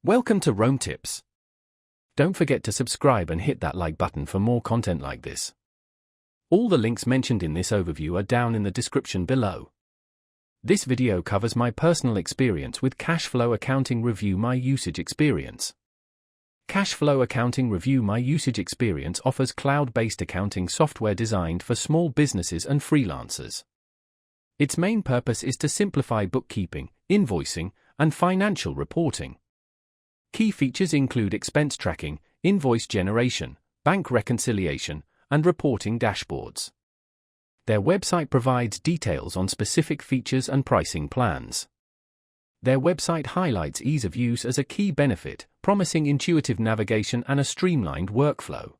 Welcome to Rome Tips. Don't forget to subscribe and hit that like button for more content like this. All the links mentioned in this overview are down in the description below. This video covers my personal experience with KashFlow Accounting Review My Usage Experience. KashFlow Accounting Review My Usage Experience offers cloud-based accounting software designed for small businesses and freelancers. Its main purpose is to simplify bookkeeping, invoicing, and financial reporting. Key features include expense tracking, invoice generation, bank reconciliation, and reporting dashboards. Their website provides details on specific features and pricing plans. Their website highlights ease of use as a key benefit, promising intuitive navigation and a streamlined workflow.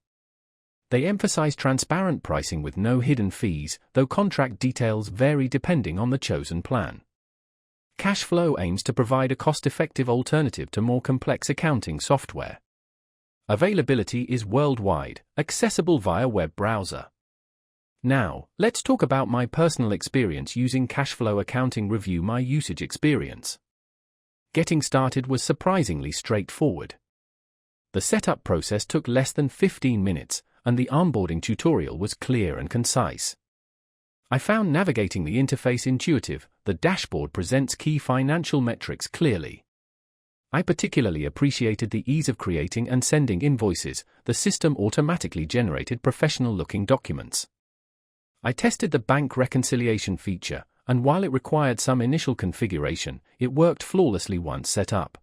They emphasize transparent pricing with no hidden fees, though contract details vary depending on the chosen plan. KashFlow aims to provide a cost-effective alternative to more complex accounting software. Availability is worldwide, accessible via web browser. Now, let's talk about my personal experience using KashFlow Accounting Review My Usage Experience. Getting started was surprisingly straightforward. The setup process took less than 15 minutes, and the onboarding tutorial was clear and concise. I found navigating the interface intuitive. The dashboard presents key financial metrics clearly. I particularly appreciated the ease of creating and sending invoices. The system automatically generated professional-looking documents. I tested the bank reconciliation feature, and while it required some initial configuration, it worked flawlessly once set up.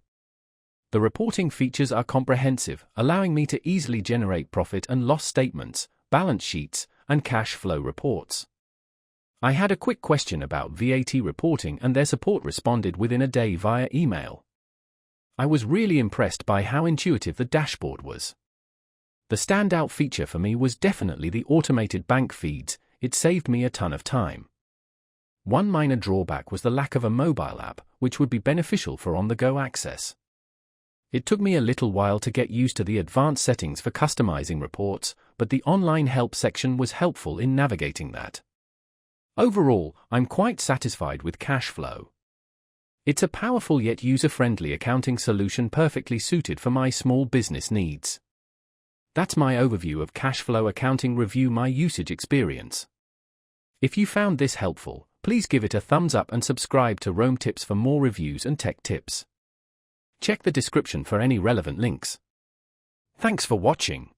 The reporting features are comprehensive, allowing me to easily generate profit and loss statements, balance sheets, and cash flow reports. I had a quick question about VAT reporting and their support responded within a day via email. I was really impressed by how intuitive the dashboard was. The standout feature for me was definitely the automated bank feeds. It saved me a ton of time. One minor drawback was the lack of a mobile app, which would be beneficial for on-the-go access. It took me a little while to get used to the advanced settings for customizing reports, but the online help section was helpful in navigating that. Overall, I'm quite satisfied with KashFlow. It's a powerful yet user-friendly accounting solution perfectly suited for my small business needs. That's my overview of KashFlow Accounting Review My Usage Experience. If you found this helpful, please give it a thumbs up and subscribe to Rome Tips for more reviews and tech tips. Check the description for any relevant links. Thanks for watching.